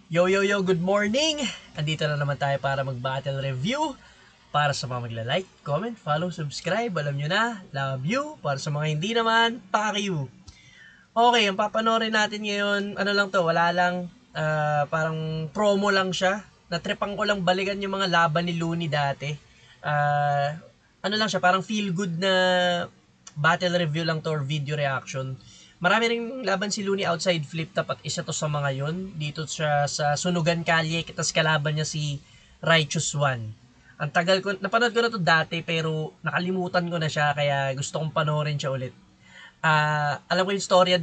Yo, yo, yo, good morning! Andito na naman tayo para mag-battle review. Para sa mga magla-like, comment, follow, subscribe, alam nyo na, love you. Para sa mga hindi naman, fuck you. Okay, ang papanorin natin ngayon, ano lang to, wala lang, parang promo lang siya. Natripan ko lang balikan yung mga laban ni Looney dati. Ano lang siya, parang feel good na battle review lang to or video reaction. Marami ring laban si Looney outside flip top at isa to sa mga yon. Dito siya sa Sunugan Kalye, tapos kalaban niya si Righteous One. Ang tagal ko, napanood ko na to dati pero nakalimutan ko na siya kaya gusto kong panoorin siya ulit. Alam ko yung istorya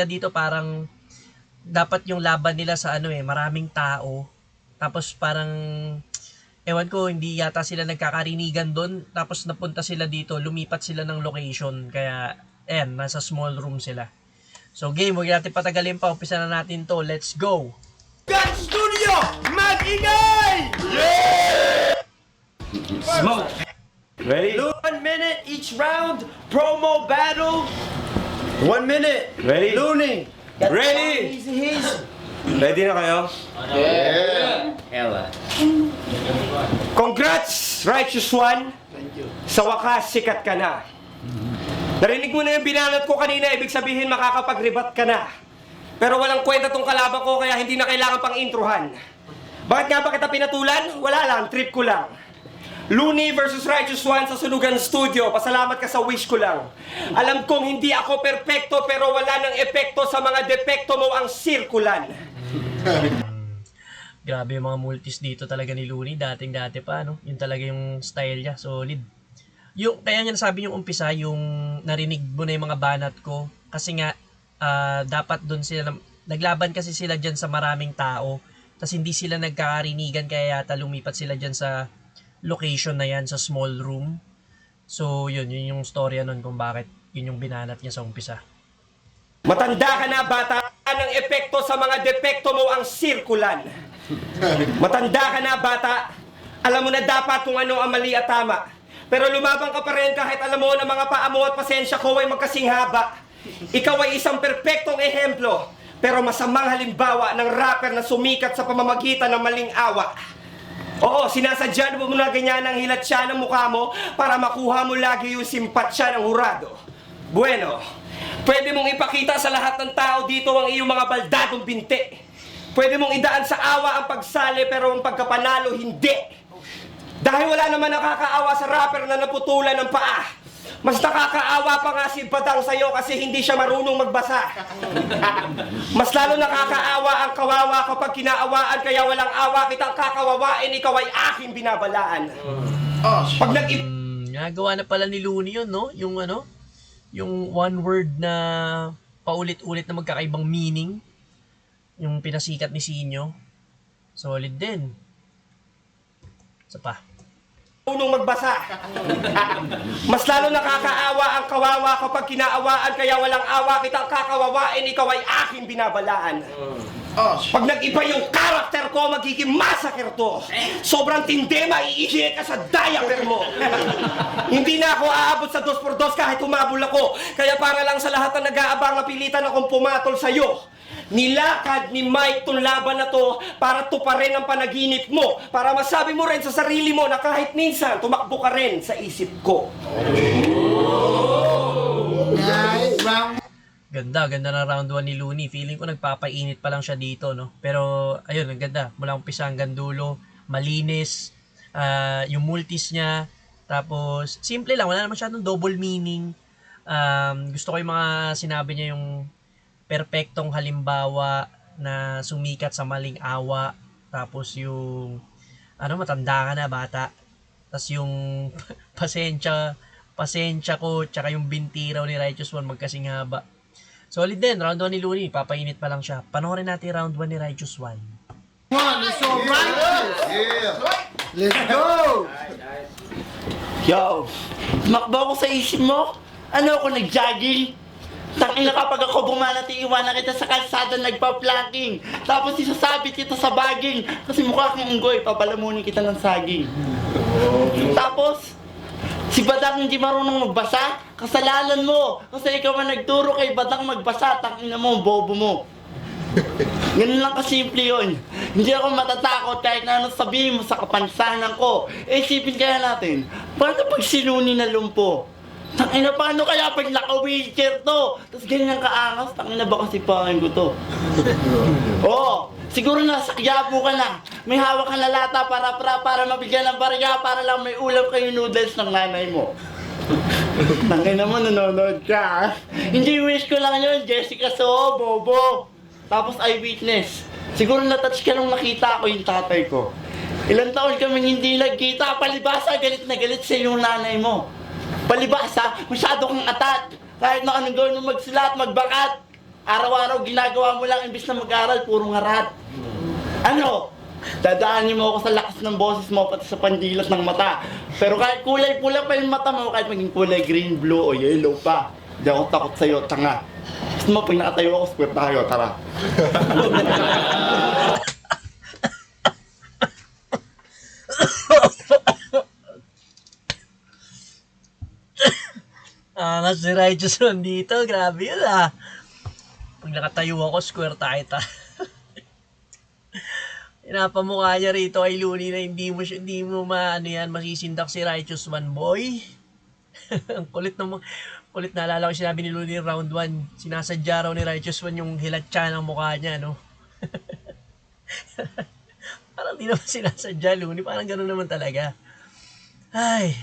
dito parang dapat yung laban nila sa maraming tao. Tapos parang ewan ko, hindi yata sila nagkakarinigan doon. Tapos napunta sila dito, lumipat sila ng location. Kaya, nasa small room sila. So game, huwag natin patagalin pa. Umpisa na natin to. Let's go! Gun Studio! Mag-ingay! Yeah! Smoke! Ready? 1 minute each round. Promo battle. 1 minute. Ready? Looney. Ready? Easy. Ready na kayo? Ella. Congrats, Righteous One! Thank you. Sa wakas, sikat ka na. Narinig mo na yung binanat ko kanina, ibig sabihin makakapag-rebat ka na. Pero walang kwenta tong kalaban ko, kaya hindi na kailangan pang introhan. Bakit nga ba kita pinatulan? Wala lang, trip ko lang. Looney versus Righteous One sa Sunugan Studio. Pasalamat ka sa wish ko lang. Alam kong hindi ako perpekto, pero wala nang epekto sa mga depekto mo ang sirkulan. Grabe yung mga multis dito talaga ni Looney. Dating-dati pa, no? Yun talaga yung style niya. Solid. Kaya niya nasabi yung umpisa, yung narinig mo na yung mga banat ko. Kasi nga, dapat doon sila, naglaban kasi sila dyan sa maraming tao. Tapos hindi sila nagkakarinigan, kaya yata lumipat sila dyan sa location na yan, sa small room. So, yun yung storya nun kung bakit yun yung binanat niya sa umpisa. Matanda ka na, bata. Ng epekto sa mga depekto mo ang sirkulan. Matanda ka na, bata. Alam mo na dapat kung ano ang mali at tama. Pero lumabang ka pa rin kahit alam mo na mga paa mo at pasensya ko ay magkasing haba. Ikaw ay isang perpektong ehemplo, pero masamang halimbawa ng rapper na sumikat sa pamamagitan ng maling awa. Oo, sinasadya mo na ganyan ang hilat siya ng mukha mo para makuha mo lagi yung simpatsya ng hurado. Bueno, pwede mong ipakita sa lahat ng tao dito ang iyong mga baldadong binti. Pwede mong idaan sa awa ang pagsali pero ang pagkapanalo hindi. Dahil wala naman nakakaawa sa rapper na naputulan ng paa. Mas nakakaawa pa nga si Badang sa'yo kasi hindi siya marunong magbasa. Mas lalo nakakaawa ang kawawa kapag kinaawaan kaya walang awa kitang kakawawain, ikaw ay aking binabalaan. Pag Nagawa na pala ni Looney yun, no? Yung one word na paulit-ulit na magkakaibang meaning. Yung pinasikat ni Sinyo. Solid din. Isa pa. marunong magbasa. Mas lalo nakakaawa ang kawawa kapag kinaawaan kaya walang awa kitang kakawawain, ikaw ay aking binabalaan. Pag nag-iba yung karakter ko, magiging massacre to. Sobrang tindi, maiihi ka sa diaper mo. Hindi na ako aabot sa 2x2 kahit humabol ako. Kaya para lang sa lahat na nag-aabang, napilitan akong pumatol sa'yo. Nilakad ni Mike tong laban na to para tuparin ang panaginip mo. Para masabi mo rin sa sarili mo na kahit minsan, tumakbo ka rin sa isip ko. Ganda na round 1 ni Looney. Feeling ko nagpapainit pa lang siya dito, no? Pero, ayun, ang ganda. Mula umpisa hanggang dulo, malinis, yung multis niya. Tapos, simple lang. Wala naman masyadong double meaning. Gusto ko yung mga sinabi niya yung perpektong halimbawa na sumikat sa maling awa. Tapos yung, matanda ka na, bata. Tapos yung pasensya ko, tsaka yung binti raw ni Righteous One magkasing haba. Solid din, round 1 ni Looney, papainit pa lang siya. Panoorin natin round 1 ni Righteous One. Let's go, Righteous! Yeah! Let's go! Yo, tumakbo ako sa isip mo? Ano ako nag-jogging? Tangina kapag ako bumanat, iiwanan kita sa kalsada nagpa-planking. Tapos isasabit kita sa baging. Kasi mukha kang unggoy, papalamunin kita ng saging. Tapos, si Badang hindi marunong magbasa, kasalanan mo. Kasi ikaw ang nagturo kay Badang magbasa, tangina mo, bobo mo. Ganun lang kasimple yun. Hindi ako matatakot kahit na anong sabihin mo sa kapansanan ko. Eh, isipin kaya natin, paano pag sinuni na lumpo? Tangina, paano kaya pag naka-wheelchair to? Tapos ganyan kaangas, tangina ba kasi pakin ko to? Oo, siguro nasa Quiapo ka na. May hawak ka na lata para mabigyan ng barya para lang may ulam kayo noodles ng nanay mo. Tangina mo, nanonood ka ha? Hindi wish ko lang yun, Jessica So, Bobo. Tapos eyewitness. Siguro na-touch ka nung nakita ko yung tatay ko. Ilang taon kaming hindi nagkita, palibasa galit na galit sa yung nanay mo. Palibasa, masyado kang atat. Kahit na anong gawin mo magsulat, magbakat. Araw-araw ginagawa mo lang imbis na mag-aral, puro ngarat. Ano? Dadaanin mo ako sa lakas ng boses mo pati sa pandilat ng mata. Pero kahit kulay pula pa yung mata mo, kahit maging kulay green, blue o yellow pa, hindi ako takot sa'yo, tanga. Gusto mo, pag nakatayo ako, square tayo, tara. Angas si Righteous One dito. Grabe yun ah. Pag nakatayo ako, square tayo ta. Pinapamukha niya rito kay Looney na hindi mo masisindak si Righteous One, boy. Ang kulit naalala ko sinabi ni Looney round 1. Sinasadya raw ni Righteous One yung hilatsa ng mukha niya, no? Parang di naman sinasadya, Looney. Parang gano'n naman talaga. Ay.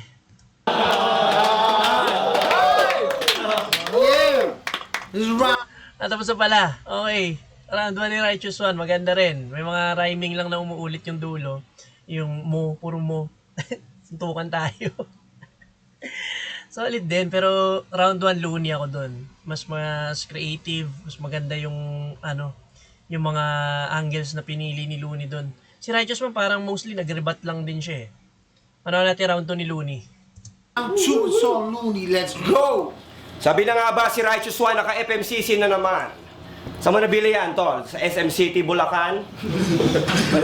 Natapos na pala. Okay. Round 1 ni Righteous One. Maganda rin. May mga rhyming lang na umuulit yung dulo. Yung mo, puro mo. Suntukan tayo. Solid din. Pero round 1 Looney ako dun. Mas creative. Mas maganda yung yung mga angles na pinili ni Looney dun. Si Righteous One parang mostly nag-rebat lang din siya eh. Ano natin round 2 ni Looney? Round 2 is all Looney. Let's go! Sabi na nga ba si Righteous One naka-FMCC na naman? Saan mo nabili yan, tol? Sa SM City, Bulacan?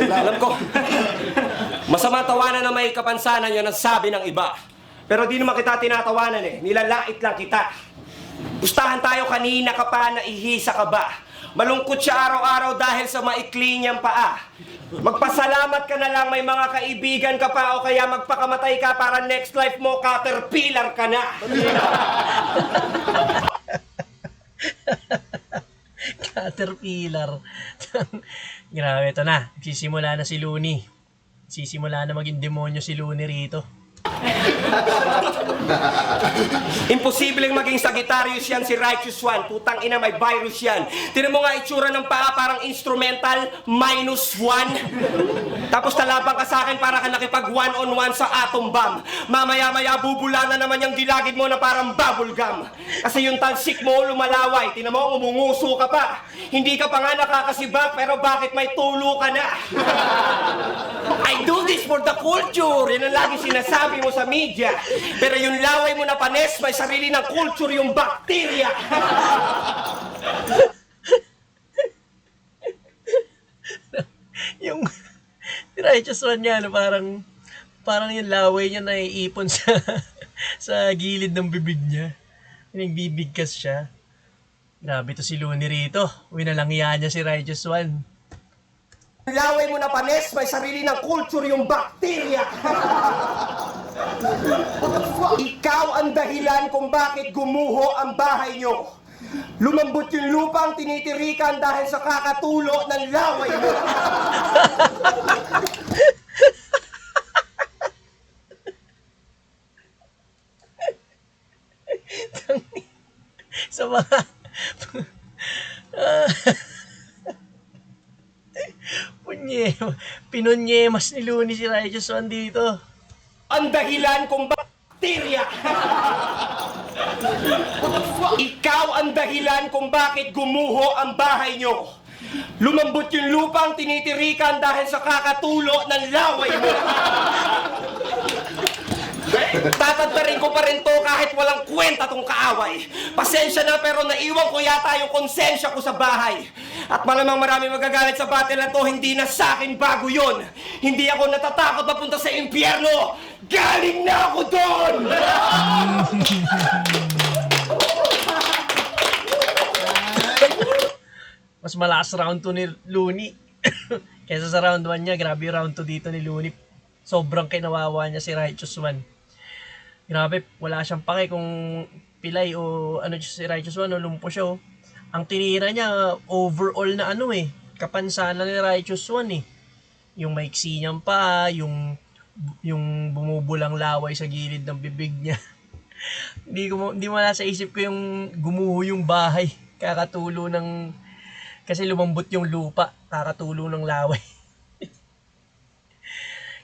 Alam ko, masama tawanan na may kapansanan yun ang sabi ng iba. Pero di naman kita tinatawanan eh. Nilalait lang kita. Pustahan tayo kanina ka pa, naihisa ka ba? Malungkot siya araw-araw dahil sa maikli niyang paa. Magpasalamat ka na lang may mga kaibigan ka pa o kaya magpakamatay ka para next life mo caterpillar ka na. Caterpillar. Grabe, ito na. Sisimula na si Looney. Sisimula na maging demonyo si Looney rito. Imposibleng maging Sagittarius yan si Righteous One. Putang ina, may virus yan. Tinan mo nga itsura ng paa, parang instrumental, -1. Tapos talabang ka sa akin para ka nakipag one-on-one sa atom bomb. Mamaya-maya bubula na naman yung gilagid mo na parang bubble gum. Kasi yung talsik mo lumalaway. Tinan mo, umunguso ka pa. Hindi ka pa nga nakakasibak, pero bakit may tulo ka na? I do this for the culture. Yan ang lagi sinasabi mo sa media. Pero yung laway mo na panes, may sarili ng culture yung bakterya. Yung Righteous One niya, parang yung laway niya naiipon sa gilid ng bibig niya. Nagbibigkas siya. Grabe to si Looney rito. Winalangya niya si Righteous One. Laway mo na panes, may sarili ng culture yung bakterya. Ikaw ang dahilan kung bakit gumuho ang bahay nyo. Lumambot yung lupang tinitirikan dahil sa kakatulo ng laway mo. Sa mga... Pinunyemas ni Looney si Righteous One dito. Ang dahilan kung bakterya. Ikaw ang dahilan kung bakit gumuho ang bahay nyo. Lumambot yung lupang tinitirikan dahil sa kakatulo ng laway mo. Tatadtarin ko pa rin to kahit walang kwenta tong kaaway. Pasensya na pero naiwan ko yata yung konsensya ko sa bahay. At malamang marami magagalit sa battle na to, hindi na sa akin bago yun. Hindi ako natatakot mapunta sa impyerno. Galing na ako doon! mas malakas round 2 ni Looney. Kaysa sa round 1 niya, grabe yung round 2 dito ni Looney. Sobrang kinawawa niya si Righteous One. Grabe, wala siyang pake kung pilay o ano si Righteous One o lumpo siya. Oh. Ang tinira niya, overall na kapansanan ni Righteous One eh. Yung maiksi niyang pa, yung bumubulang laway sa gilid ng bibig niya. Hindi mo nasa isip ko yung gumuho yung bahay. Kakatulo ng... Kasi lumambot yung lupa. Kakatulo ng laway.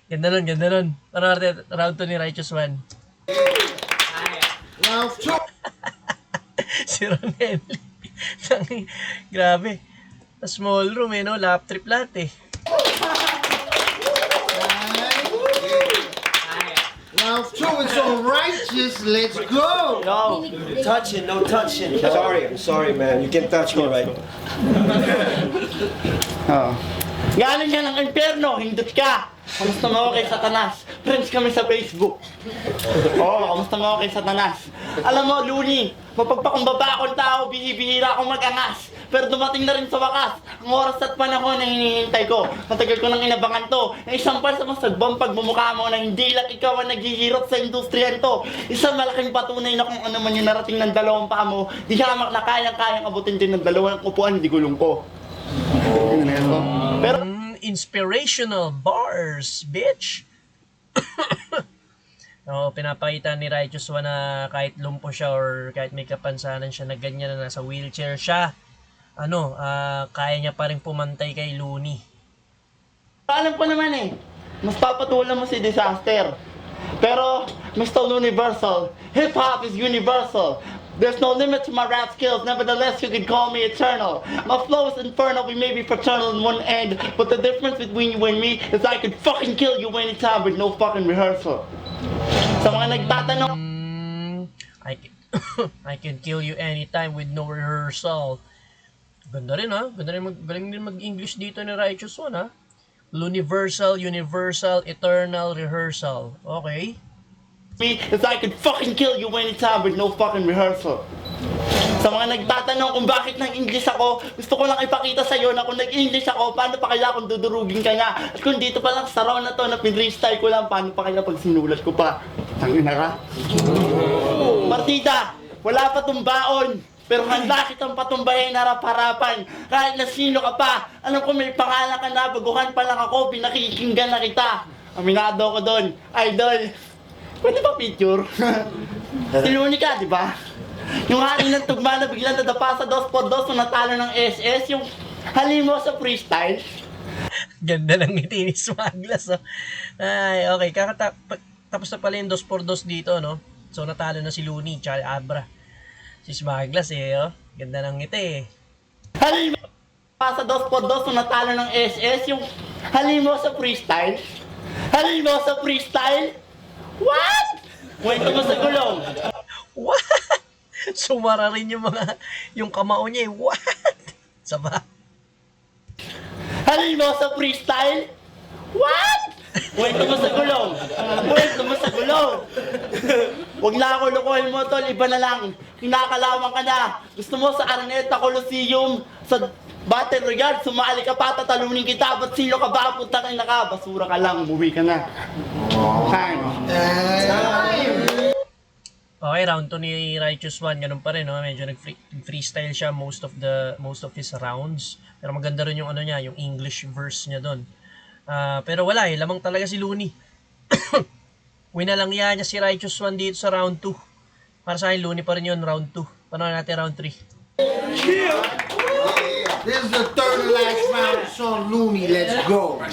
Ganda nun. Ano natin, round 2 ni Righteous One. Round 2. Si Ronelli. Grabe. Sa small room no? Lap trip lahat Round 2 is on Righteous. Let's go. No touching, no touching. I'm sorry, man. You can touch me right. Galing ka ng impyerno, hindot ka. Kamusta mo ako kay Satanas? Friends kami sa Facebook. Kamusta mo ako kay Satanas? Alam mo, Looney, mapagpakumbaba akong tao, bihibihira akong mag-angas. Pero dumating na rin sa wakas, ang oras at panahon na hinihintay ko. Matagal ko nang inabangan to, na isang par sa masagbang pagmumukha mo na hindi lang ikaw ang naghihirot sa industriyan to. Isang malaking patunay na kung ano man yung narating ng dalawang paa mo, di hamak na kayang-kayang abutin din ng dalawang upuan, di gulong ko. Pero inspirational bars, bitch! Pinapakita ni Righteous One na kahit lumpo siya or kahit may kapansanan siya na ganyan na nasa wheelchair siya, kaya niya pa rin pumantay kay Looney. alam ko naman mas papatulan mo si Disaster. Pero, Mr. Universal, hip-hop is universal. There's no limit to my rap skills, nevertheless you can call me eternal. My flow is infernal, we may be fraternal in one end, but the difference between you and me is I could fucking kill you anytime with no fucking rehearsal. Sa mga nagtatanong, I can kill you anytime with no rehearsal. Ganda rin galing din mag-English dito ni Righteous One Universal, eternal, rehearsal. Okay. me is I could fucking kill you anytime with no fucking rehearsal. Sa mga nagtatanong kung bakit nang English ako, gusto ko lang ipakita sa'yo na kung nag-English ako, paano pa kaya kung dudurugin ka nga? At kung dito pa lang sa round na to na pinrestyle ko lang, paano pa kaya pag sinulat ko pa? Tangina ka? Partida, wala pa tong baon. Pero handa kitang patumbahin harap-harapan. Kahit na sino ka pa, alam ko may pangalan ka na, baguhan pa lang ako, pinakikinggan na kita. Aminado ko doon, idol. Pwede ba picture? Siluni ka, di ba? Yung hari ng tugma na biglang nadapa sa 2x2 nung natalo ng SS, yung halimo sa freestyle. Ganda ng ngiti ni Smaglas. Ay, okay. Tapos na pala yung 2x2 dito, no? So, natalo na si Looney, tsaka Abra. Si Smaglas, Ganda ng ngiti, Halimo sa 2x2 nung natalo ng SS, yung halimo sa freestyle. Halimo sa freestyle? What? Kwento mo sa gulong. What? Sumara rin yung kamao niya, What? Saba. Halimo sa freestyle? What? Kwento mo sa gulong. Kwento mo sa gulong. Huwag na ako lukuhin mo, tol. Iba na lang. Kinakalaman ka na. Gusto mo sa Araneta Coliseum, sa Battle Royale, sumali ka pa, tatalunin kita. Ba't sino ka ba? Punta ka na ka. Basura ka lang. Umuwi ka na. Okay, round 2 ni Righteous One, ganun pa rin, medyo nag-freestyle siya most of his rounds. Pero maganda rin yung yung English verse niya doon. Pero wala lamang talaga si Looney. Winalangya niya si Righteous One dito sa round 2. Para sa akin, Looney pa rin yun, round 2. Panoorin natin round 3. This is the third and last round. Sean Looney, let's go.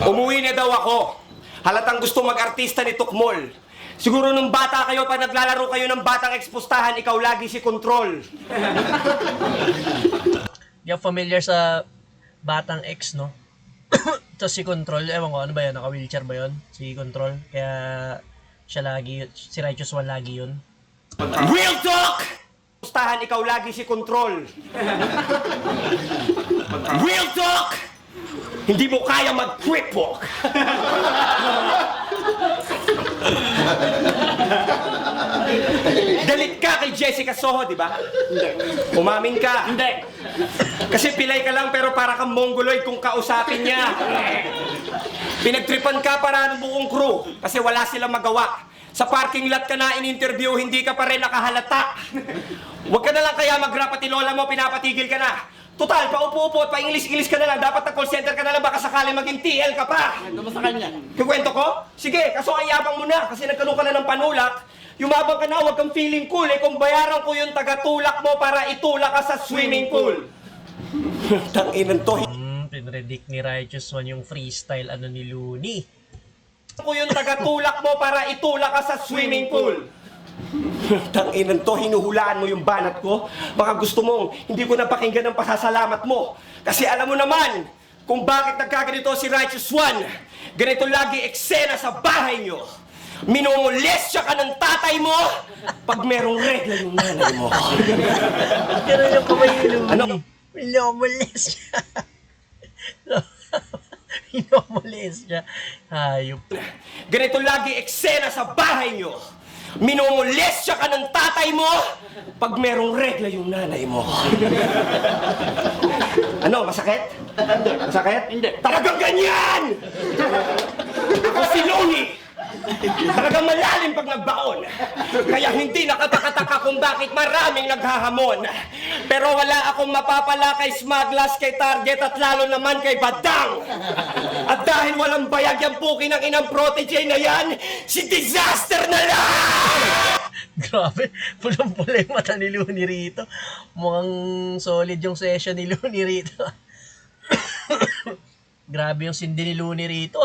Umuwi na daw ako. Halatang gusto mag-artista ni Tukmol. Siguro nung bata kayo, pag naglalaro kayo ng batang ekspustahan, ikaw lagi si Control. Di ako familiar sa batang X, no? Ito si Control, ewan ko, ano ba yun? Naka-wheelchair ba yun? Si Control. Kaya siya lagi, si Righteous One lagi yun. Real talk! Ekspustahan, ikaw lagi si Control. Real talk! Hindi mo kaya mag-trip walk. Galit ka kay Jessica Soho, di ba? Umamin ka. Hindi. Kasi pilay ka lang pero para kang mongoloid kung kausapin niya. Pinagtripan ka para ng buong crew kasi wala silang magawa. Sa parking lot ka na in-interview, hindi ka pa rin nakahalata. Huwag ka na lang kaya mag-rap pati lola mo, pinapatigil ka na. Total, paupo-upo at pa-English-English ka na lang. Dapat na call center ka na lang, baka sakali maging TL ka pa. Ano mo sa kanya? Kukwento ko? Sige, kaso ang yabang mo na kasi nagkaroon ka na ng panulak. Yumabang ka na, huwag kang feeling cool eh kung bayaran ko yung taga-tulak mo para itulak ka sa swimming pool. Tanginan to. Pinredict ni Righteous One yung freestyle ni Looney. Ko yung taga-tulak mo para itulak ka sa swimming pool. Tanginan to, hinuhulaan mo yung banat ko. Baka gusto mong hindi ko napakinggan ang pasasalamat mo. Kasi alam mo naman kung bakit nagkaganito si Righteous One. Ganito lagi eksena sa bahay nyo. Minumulestya ka ng tatay mo pag merong regla yung nanay mo. Pero yung kamay ni Looney. Ano? Pinomulis siya. Pinomulis siya. Hayop. Ganito lagi eksena sa bahay nyo. Minumulestya ka ng tatay mo pag merong regla yung nanay mo. Ano, masakit? Masakit? Hindi. Talagang ganyan! Ako si Looney! Talagang malalim pag nagbaon. Kaya hindi nakapakataka kung bakit maraming naghahamon. Pero wala akong mapapala kay Smaglas, kay Target at lalo naman kay Badang. At dahil walang bayag yung puki ng inang protege na yan, si Disaster na lang! Grabe, pulang-pula yung mata ni Looney rito. Mukhang solid yung session ni Looney rito. Grabe yung sindi ni Looney rito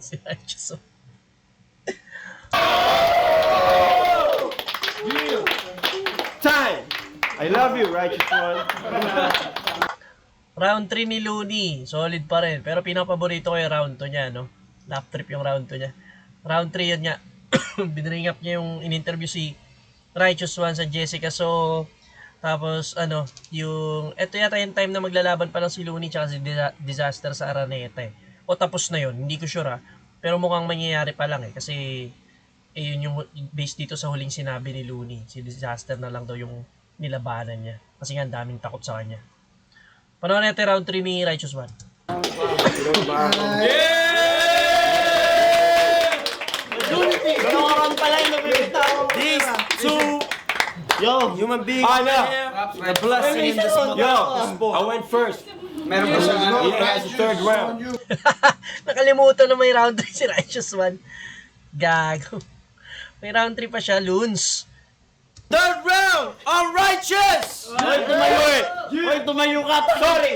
Si Righteous. Time! I love you, Righteous One. Round 3 ni Looney, solid pa rin. Pero pinapaborito ko yung round 2 niya, no? Lap trip yung round 2 niya. Round 3 yun nga. Binring up niya yung in-interview si Righteous One sa Jessica. So, tapos, yung, eto yata yung time na maglalaban pa lang si Looney tsaka si Disaster sa Araneta eh. O tapos na yun, hindi ko sure Pero mukhang mangyayari pa lang eh. Kasi, yun yung based dito sa huling sinabi ni Looney. Si Disaster na lang daw yung nilabanan niya. Kasi nga, ang daming takot sa kanya. Panoorin natin round 3 ni Righteous One. Ganoon pala yung nabibitaw. These two Yo, human beings Ano? a blessing in this month. Yo, I went first. Meron ba siyang ano? He has the third round. Nakalimutan na may round 3 si Righteous One. Gago. May round 3 pa siya, Loons. Third round! All righteous! Hoy, tumayo eh! Hoy, tumayo ka!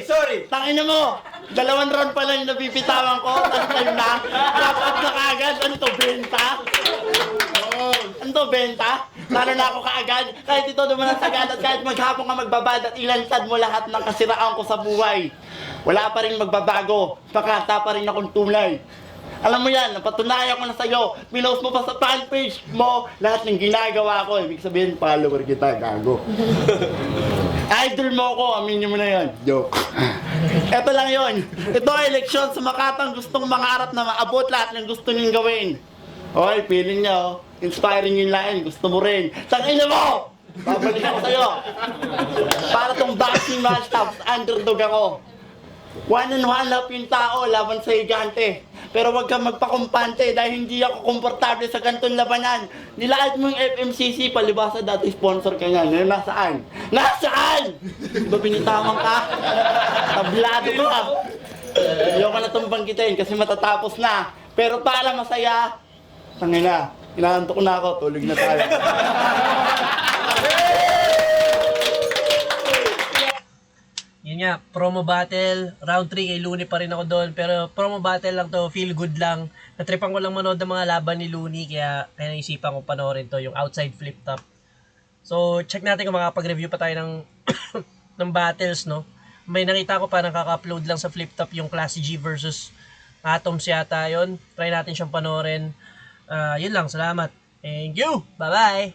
Sorry. Tangina mo! 2 round pa lang yung napipitawan ko, tapos tayo na. Wrap up na kaagad. Ano to, benta? Ano to, benta? Lalo na ako kaagad. Kahit ito naman ang sagad at kahit maghapon ka magbabad at ilansad mo lahat ng kasiraan ko sa buhay. Wala pa rin magbabago. Pakata pa rin akong tunay. Alam mo yan, napatunayan ko na sa'yo. Pinost mo pa sa fan page mo lahat ng ginagawa ko. Ibig sabihin, follower kita, gago. Idol mo ako, aminin mo na yan. Joke. Ito lang yon. Ito ay eleksyon sa Makatang gustong mangarap na maabot lahat ng gusto niyong gawin. Okay, feeling niya, inspiring yung line. Gusto mo rin. Tangina mo! Babalik ako sa'yo. Para tong boxing match tapos underdog ako. 1-on-1 lap yung tao laban sa higante. Pero wag kang magpakumpante dahil hindi ako komportable sa ganitong labanan. Nilait mo yung FMCC, palibasa dati sponsor ka niyan. Ngayon nasaan? Nasaan? Ba binitawan ka? Tablado ka. Ayoko na itong banggitin kasi matatapos na. Pero para masaya, tangina, inaantok na ako, tulog na tayo. Yun nga, promo battle, round 3 kay Looney pa rin ako doon. Pero promo battle lang to, feel good lang. Natripan ko lang manood ng mga laban ni Looney, kaya naisipan ko panoorin to, yung outside flip top. So, check natin kung makapag-review pa tayo ng, ng battles, no? May nakita ko pa nakaka-upload lang sa flip top yung Class G versus Atoms yata yun. Try natin siyang panoorin. Yun lang, salamat. Thank you! Bye-bye!